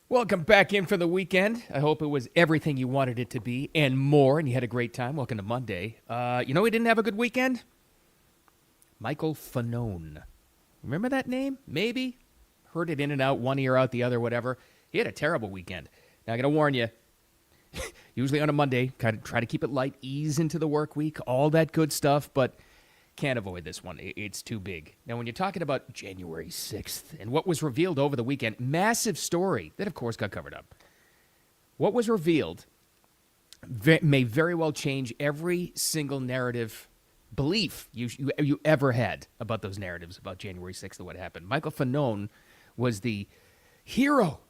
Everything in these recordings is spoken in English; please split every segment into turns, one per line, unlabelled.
Welcome back in for the weekend. I hope it was everything you wanted it to be and more, and you had a great time. Welcome to Monday. You know who didn't have a good weekend? Michael Fanone. Remember that name? Maybe? Heard it in and out, one ear out the other, whatever. He had a terrible weekend. Now, I got to warn you, usually on a Monday, kind of try to keep it light, ease into the work week, all that good stuff, but can't avoid this one. It's too big. Now, when you're talking about January 6th and what was revealed over the weekend, massive story that, of course, got covered up. What was revealed may very well change every single narrative belief you ever had about those narratives about January 6th and what happened. Michael Fanone was the hero,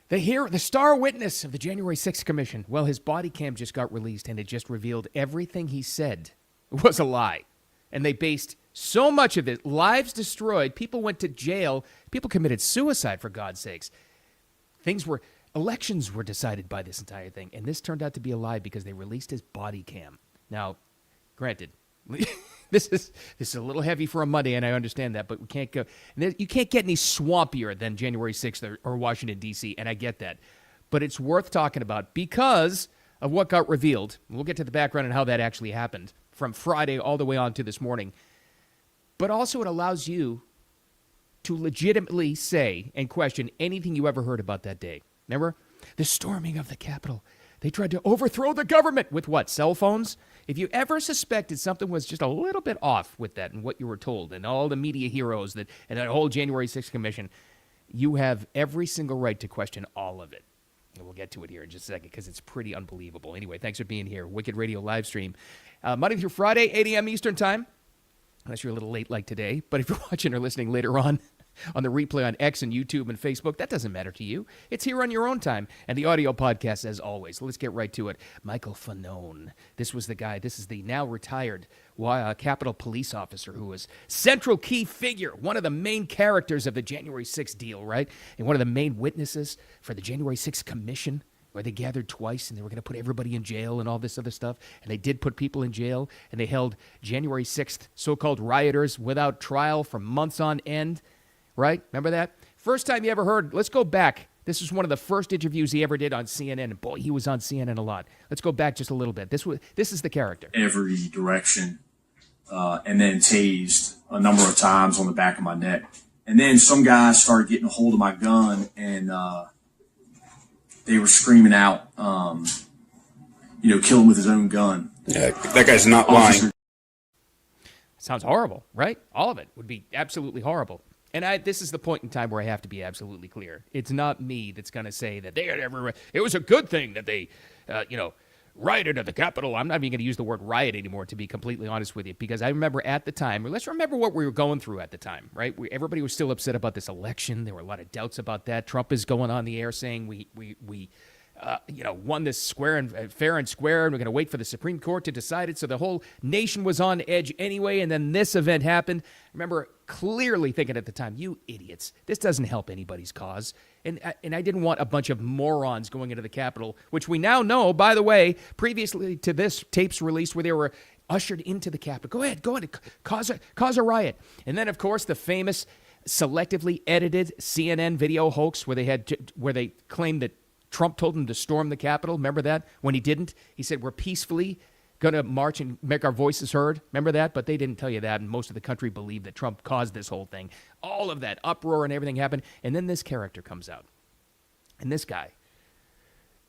the star witness of the January 6th Commission. Well, his body cam just got released, and it just revealed everything he said was a lie. And they based so much of it, lives destroyed, people went to jail, people committed suicide, for God's sakes. Elections were decided by this entire thing, and this turned out to be a lie because they released his body cam. Now, granted, this is a little heavy for a Monday, and I understand that, but we can't go. You can't get any swampier than January 6th or Washington, D.C., and I get that. But it's worth talking about because of what got revealed. We'll get to the background and how that actually happened from Friday all the way on to this morning. But also it allows you to legitimately say and question anything you ever heard about that day. Remember? The storming of the Capitol. They tried to overthrow the government with what? Cell phones? If you ever suspected something was just a little bit off with that and what you were told and all the media heroes and that whole January 6th Commission, you have every single right to question all of it. And we'll get to it here in just a second because it's pretty unbelievable. Anyway, thanks for being here. Wicked Radio live stream. Monday through Friday, 8 a.m. Eastern time. Unless you're a little late like today. But if you're watching or listening later on the replay on X and YouTube and Facebook, that doesn't matter to you. It's here on your own time. And the audio podcast, as always. Let's get right to it. Michael Fanone. This was the guy. This is the now retired Capitol police officer who was central key figure, one of the main characters of the January 6th deal, right? And one of the main witnesses for the January 6th Commission, where they gathered twice and they were going to put everybody in jail and all this other stuff. And they did put people in jail, and they held January 6th so-called rioters without trial for months on end, right? Remember that? First time you ever heard, let's go back. This was one of the first interviews he ever did on CNN, and boy, he was on CNN a lot. Let's go back just a little bit. This is the character.
Every direction, and then tased a number of times on the back of my neck. And then some guys started getting a hold of my gun, and they were screaming out, kill him with his own gun.
Yeah, that guy's not lying.
Sounds horrible, right? All of it would be absolutely horrible. And this is the point in time where I have to be absolutely clear. It's not me that's going to say that it was a good thing that they, rioted at the Capitol. I'm not even going to use the word riot anymore, to be completely honest with you, because I remember at the time, let's remember what we were going through at the time, right? Everybody was still upset about this election. There were a lot of doubts about that. Trump is going on the air saying we won this fair and square, and we're going to wait for the Supreme Court to decide it. So the whole nation was on edge anyway, and then this event happened. I remember clearly thinking at the time, you idiots, this doesn't help anybody's cause. And I didn't want a bunch of morons going into the Capitol, which we now know, by the way, previously to this tape's release where they were ushered into the Capitol. Go ahead, cause a riot. And then, of course, the famous selectively edited CNN video hoax where they claimed that Trump told him to storm the Capitol. Remember that? When he didn't, he said, we're peacefully going to march and make our voices heard. Remember that? But they didn't tell you that, and most of the country believed that Trump caused this whole thing. All of that uproar and everything happened, and then this character comes out, and this guy.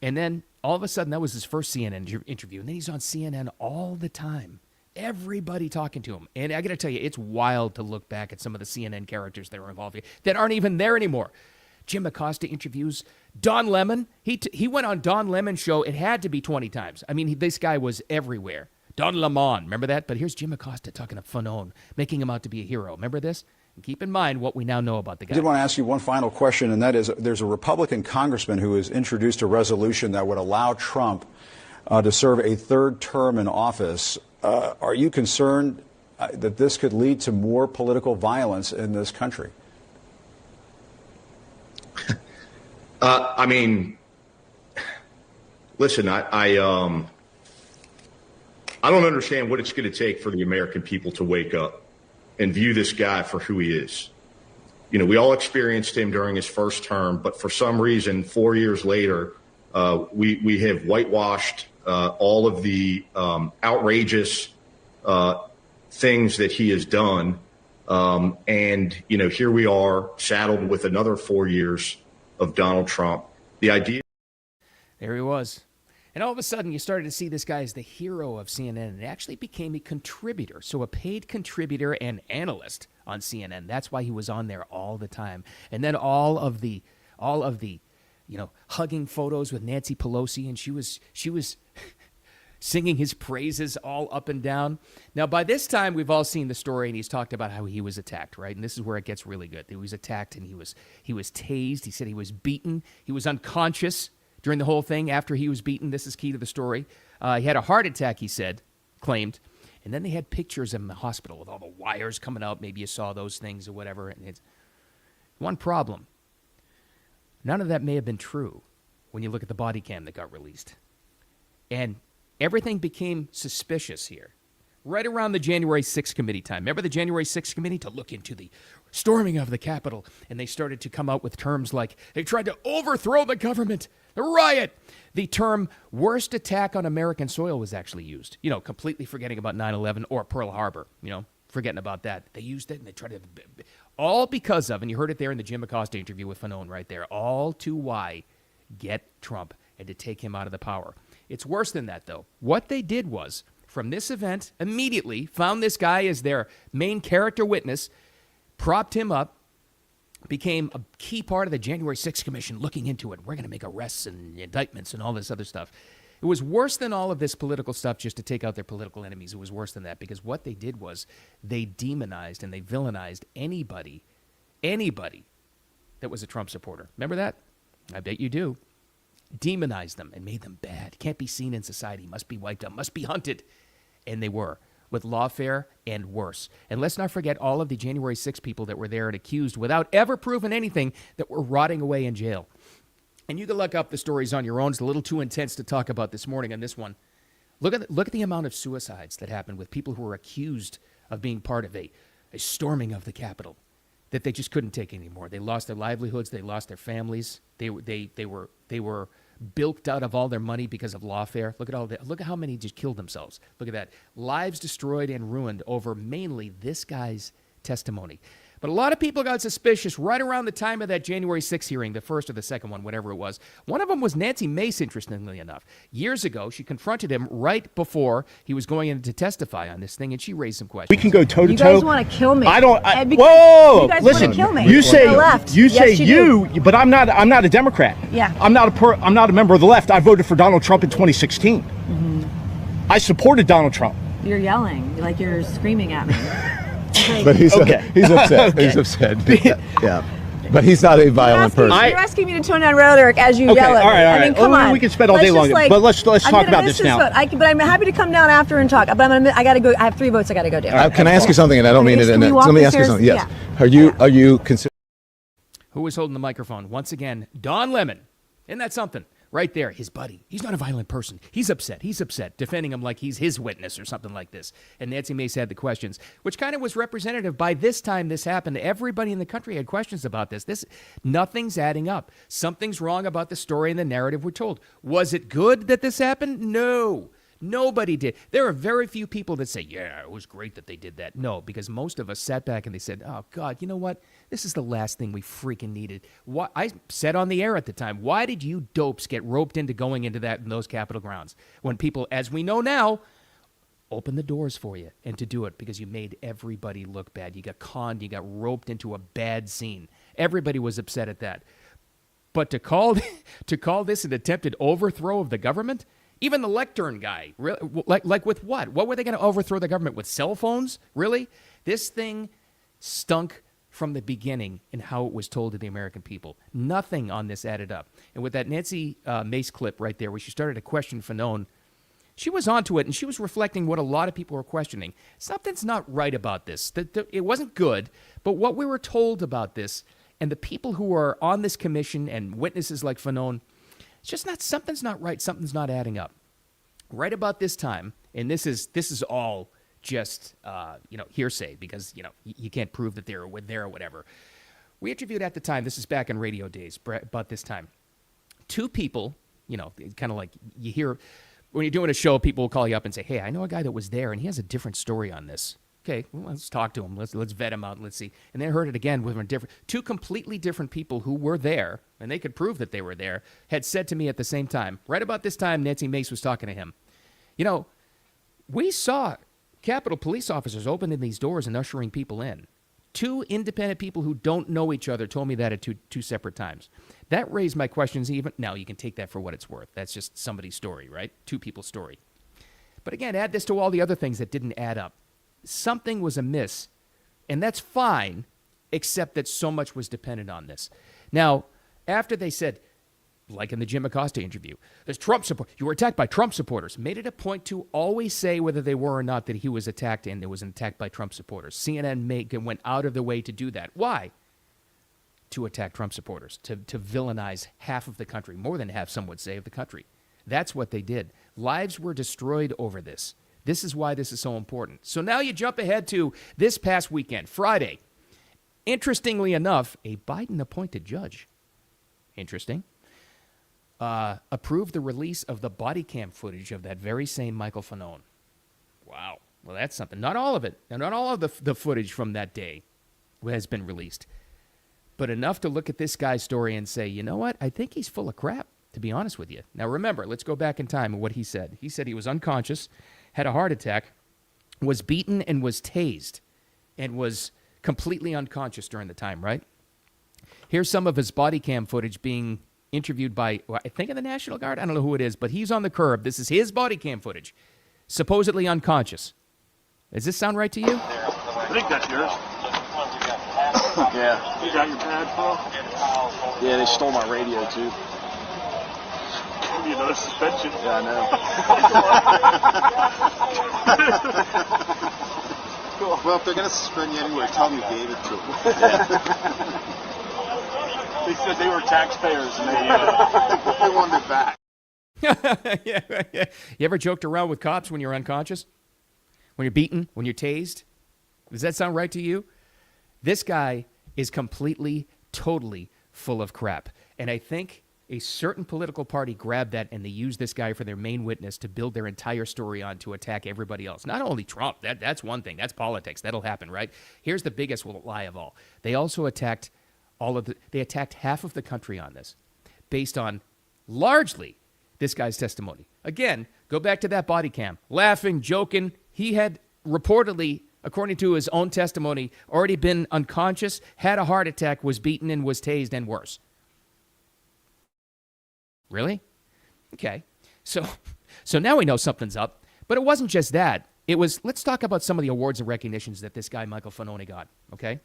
And then all of a sudden, that was his first CNN interview, and then he's on CNN all the time. Everybody talking to him. And I got to tell you, it's wild to look back at some of the CNN characters that are involved here that aren't even there anymore. Jim Acosta interviews Don Lemon. He went on Don Lemon's show. It had to be 20 times. I mean, this guy was everywhere. Don Lemon, remember that? But here's Jim Acosta talking to Fanone, making him out to be a hero. Remember this? And keep in mind what we now know about the guy.
I did want to ask you one final question, and that is, there's a Republican congressman who has introduced a resolution that would allow Trump to serve a third term in office. Are you concerned that this could lead to more political violence in this country?
I mean, listen, I don't understand what it's going to take for the American people to wake up and view this guy for who he is. we all experienced him during his first term, but for some reason, 4 years later, we have whitewashed all of the outrageous things that he has done. And here we are saddled with another 4 years of Donald Trump. The idea.
There he was. And all of a sudden, you started to see this guy as the hero of CNN, and it actually became a contributor, so a paid contributor and analyst on CNN. That's why he was on there all the time. And then all of the hugging photos with Nancy Pelosi, and she was singing his praises all up and down. Now, by this time, we've all seen the story, and he's talked about how he was attacked, right? And this is where it gets really good. He was attacked, and he was tased. He said he was beaten. He was unconscious during the whole thing after he was beaten. This is key to the story. He had a heart attack, he claimed. And then they had pictures of him in the hospital with all the wires coming out. Maybe you saw those things or whatever. And it's one problem. None of that may have been true when you look at the body cam that got released. And everything became suspicious here. Right around the January 6th committee time. Remember the January 6th committee to look into the storming of the Capitol? And they started to come out with terms like they tried to overthrow the government, the riot. The term worst attack on American soil was actually used. Completely forgetting about 9/11 or Pearl Harbor, forgetting about that. They used it and they tried to, all because of, and you heard it there in the Jim Acosta interview with Fanone right there, all to why get Trump and to take him out of the power. It's worse than that, though. What they did was, from this event, immediately found this guy as their main character witness, propped him up, became a key part of the January 6th Commission looking into it. We're going to make arrests and indictments and all this other stuff. It was worse than all of this political stuff just to take out their political enemies. It was worse than that because what they did was they demonized and they villainized anybody that was a Trump supporter. Remember that? I bet you do. Demonized them and made them bad. Can't be seen in society. Must be wiped out. Must be hunted. And they were, with lawfare and worse. And let's not forget all of the January 6 people that were there and accused without ever proving anything that were rotting away in jail. And you can look up the stories on your own. It's a little too intense to talk about this morning on this one. Look at the amount of suicides that happened with people who were accused of being part of a storming of the Capitol that they just couldn't take anymore. They lost their livelihoods. They lost their families. They were bilked out of all their money because of lawfare. Look at all that. Look at how many just killed themselves. Look at that. Lives destroyed and ruined over mainly this guy's testimony. But a lot of people got suspicious right around the time of that January 6th hearing, the first or the second one, whatever it was. One of them was Nancy Mace, interestingly enough. Years ago, she confronted him right before he was going in to testify on this thing, and she raised some questions.
We can go toe to toe.
You guys want to kill me.
Whoa!
You guys
Listen,
want to kill me.
you say
the left.
you say
yes,
you, but I'm not a Democrat.
Yeah.
I'm not a member of the left. I voted for Donald Trump in 2016.
Mm-hmm.
I supported Donald Trump.
You're yelling like you're screaming at me.
But he's
okay.
He's upset.
Okay.
He's upset. Yeah. But he's not a violent person.
You're asking me to tone down rhetoric as you
Okay,
yell at
all right,
me.
all right.
I mean, come on.
We can spend all day long, but let's talk about this now.
But I'm happy to come down after and talk. But I got to go. I have 3 votes. I got to go do.
Can I ask you something? And I don't mean it. Let me ask you something. Yes.
Yeah.
Are you considering?
Who was holding the microphone? Once again, Don Lemon. Isn't that something? Right there, his buddy. He's not a violent person. He's upset, defending him like he's his witness or something like this. And Nancy Mace had the questions, which kind of was representative. By this time this happened, everybody in the country had questions about this. Nothing's adding up. Something's wrong about the story and the narrative we're told. Was it good that this happened? No. Nobody did. There are very few people that say, yeah, it was great that they did that. No, because most of us sat back and they said, oh, God, you know what? This is the last thing we freaking needed. I said on the air at the time, why did you dopes get roped into going into that in those Capitol grounds? When people, as we know now, open the doors for you and to do it because you made everybody look bad. You got conned. You got roped into a bad scene. Everybody was upset at that. But to call this an attempted overthrow of the government, even the lectern guy, really, like with what? What were they going to overthrow the government with? Cell phones? Really? This thing stunk from the beginning in how it was told to the American people. Nothing on this added up. And with that Nancy Mace clip right there where she started to question Fanone, she was onto it and she was reflecting what a lot of people were questioning. Something's not right about this. It wasn't good, but what we were told about this and the people who are on this commission and witnesses like Fanone, it's just not, something's not right. Something's not adding up. Right about this time, and this is all just hearsay because you can't prove that they were there or whatever. We interviewed at the time, this is back in radio days, about this time, two people, kind of like you hear when you're doing a show, people will call you up and say, hey, I know a guy that was there, and he has a different story on this. Okay, well, let's talk to him. Let's vet him out. Let's see. And then heard it again with two completely different people who were there, and they could prove that they were there, had said to me at the same time, right about this time, Nancy Mace was talking to him. We saw Capitol police officers opening these doors and ushering people in. Two independent people who don't know each other told me that at two separate times. That raised my questions even. Now, you can take that for what it's worth. That's just somebody's story, right? Two people's story. But again, add this to all the other things that didn't add up. Something was amiss, and that's fine, except that so much was dependent on this. Now, after they said, like in the Jim Acosta interview, there's Trump support. You were attacked by Trump supporters. Made it a point to always say whether they were or not that he was attacked and there was an attack by Trump supporters. CNN went out of their way to do that. Why? To attack Trump supporters, to villainize half of the country, more than half, some would say, of the country. That's what they did. Lives were destroyed over this. This is why this is so important. So now you jump ahead to this past weekend, Friday. Interestingly enough, a Biden-appointed judge, approved the release of the body cam footage of that very same Michael Fanone. Wow. Well, that's something. Not all of it. And not all of the footage from that day has been released. But enough to look at this guy's story and say, you know what? I think he's full of crap, to be honest with you. Now, remember, let's go back in time and what he said. He said he was unconscious, had a heart attack, was beaten and was tased, and was completely unconscious during the time, right? Here's some of his body cam footage being interviewed by, I think, of the National Guard. I don't know who it is, but he's on the curb. This is his body cam footage, supposedly unconscious. Does this sound right to you?
I think that's yours. Yeah. You got your pad, bro? Yeah, they stole my radio, too. Give you another suspension. Yeah, I know. Cool. Well, if they're going to suspend you anyway, tell them you gave it to them. Yeah. They said they were taxpayers and they wanted it back.
Yeah. You ever joked around with cops when you're unconscious? When you're beaten? When you're tased? Does that sound right to you? This guy is completely, totally full of crap. And I think a certain political party grabbed that and they used this guy for their main witness to build their entire story on to attack everybody else. Not only Trump. That's one thing. That's politics. That'll happen, right? Here's the biggest lie of all. They also attacked they attacked half of the country on this based on largely this guy's testimony. Again, go back to that body cam. Laughing, joking. He had reportedly, according to his own testimony, already been unconscious, had a heart attack, was beaten, and was tased, and worse. Really? Okay. So now we know something's up. But it wasn't just that. It was, let's talk about some of the awards and recognitions that this guy, Michael Fanone, got. Okay?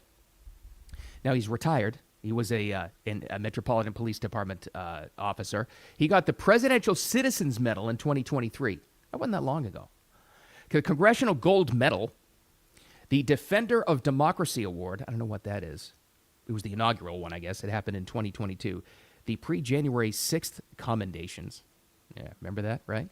Now, he's retired. He was a Metropolitan Police Department officer. He got the Presidential Citizens Medal in 2023. That wasn't that long ago. The Congressional Gold Medal, the Defender of Democracy Award. I don't know what that is. It was the inaugural one, I guess. It happened in 2022. The pre-January 6th commendations. Yeah, remember that, right?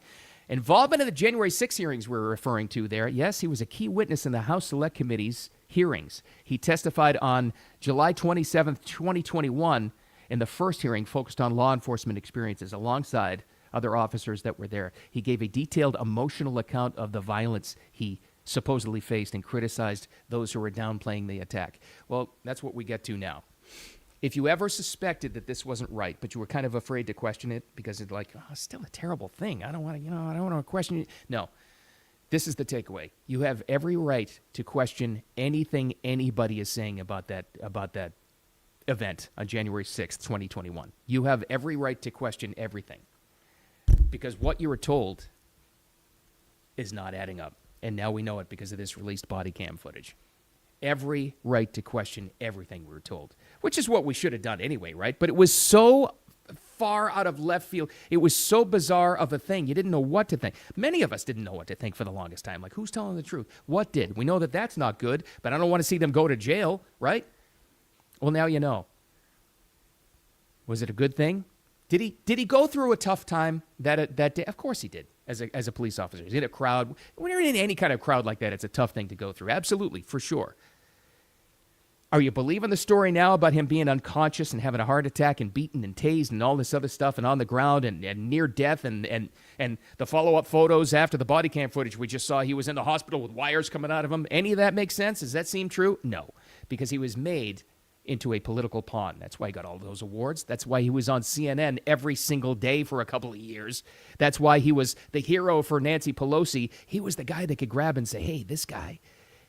Involvement in the January 6th hearings we're referring to there. Yes, he was a key witness in the House Select Committee's hearings. He testified on July 27th, 2021, in the first hearing focused on law enforcement experiences alongside other officers that were there. He gave a detailed emotional account of the violence he supposedly faced and criticized those who were downplaying the attack. Well, that's what we get to now. If you ever suspected that this wasn't right, but you were kind of afraid to question it because it's like, oh, it's still a terrible thing. I don't want to question it. No, this is the takeaway. You have every right to question anything anybody is saying about that event on January 6th, 2021. You have every right to question everything because what you were told is not adding up. And now we know it because of this released body cam footage. Every right to question everything we were told, which is what we should have done anyway, right? But it was so far out of left field. It was so bizarre of a thing. You didn't know what to think. Many of us didn't know what to think for the longest time. Like, who's telling the truth? What did? We know that that's not good, but I don't want to see them go to jail, right? Well, now you know. Was it a good thing? Did he go through a tough time that day? Of course he did. As a police officer, he's in a crowd. When you're in any kind of crowd like that, it's a tough thing to go through. Absolutely, for sure. Are you believing the story now about him being unconscious and having a heart attack and beaten and tased and all this other stuff and on the ground and near death and the follow-up photos after the body cam footage we just saw, he was in the hospital with wires coming out of him? Any of that make sense? Does that seem true? No, because he was made into a political pawn. That's why he got all those awards. That's why he was on CNN every single day for a couple of years. That's why he was the hero for Nancy Pelosi. He was the guy that could grab and say, hey, this guy,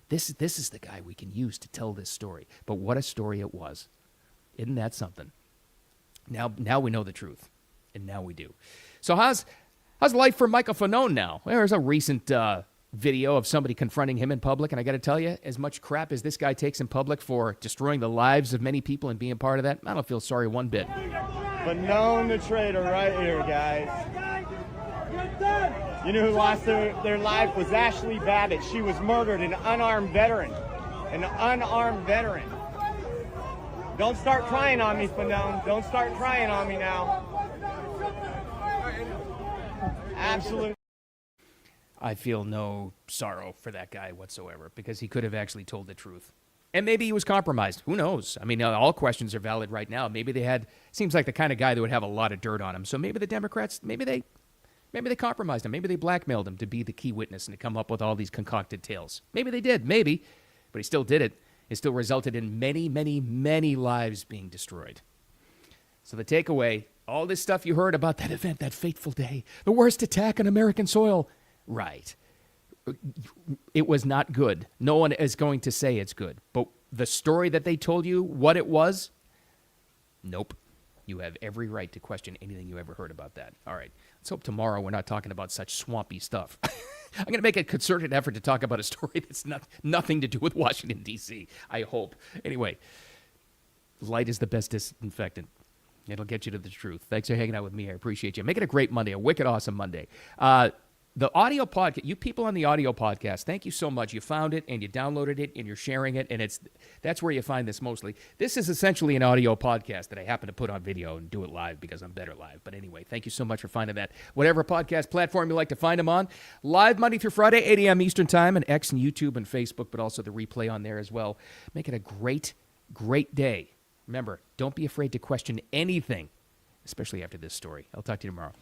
this is the guy we can use to tell this story. But what a story it was. Isn't that something? Now we know the truth, and now we do. So how's life for Michael Fanone now? There's a recent video of somebody confronting him in public, and I got to tell you, as much crap as this guy takes in public for destroying the lives of many people and being part of that, I don't feel sorry one bit.
Fanone the traitor right here, guys. You know who lost their life was Ashley Babbitt. She was murdered, an unarmed veteran. An unarmed veteran. Don't start crying on me, Fanone. Don't start crying on me now. Absolutely.
I feel no sorrow for that guy whatsoever because he could have actually told the truth. And maybe he was compromised. Who knows? I mean, all questions are valid right now. Maybe they seems like the kind of guy that would have a lot of dirt on him. So maybe the Democrats, maybe they compromised him. Maybe they blackmailed him to be the key witness and to come up with all these concocted tales. Maybe they did, maybe. But he still did it. It still resulted in many, many, many lives being destroyed. So the takeaway, all this stuff you heard about that event, that fateful day, the worst attack on American soil, right. It was not good. No one is going to say it's good. But the story that they told you, what it was, nope. You have every right to question anything you ever heard about that. All right. Let's hope tomorrow we're not talking about such swampy stuff. I'm going to make a concerted effort to talk about a story that's nothing to do with Washington, D.C., I hope. Anyway, light is the best disinfectant. It'll get you to the truth. Thanks for hanging out with me. I appreciate you. Make it a great Monday, a wicked awesome Monday. The audio podcast, you people on the audio podcast, thank you so much. You found it and you downloaded it and you're sharing it, and that's where you find this mostly. This is essentially an audio podcast that I happen to put on video and do it live because I'm better live. But anyway, thank you so much for finding that. Whatever podcast platform you like to find them on, live Monday through Friday, 8 a.m. Eastern Time, and X and YouTube and Facebook, but also the replay on there as well. Make it a great, great day. Remember, don't be afraid to question anything, especially after this story. I'll talk to you tomorrow.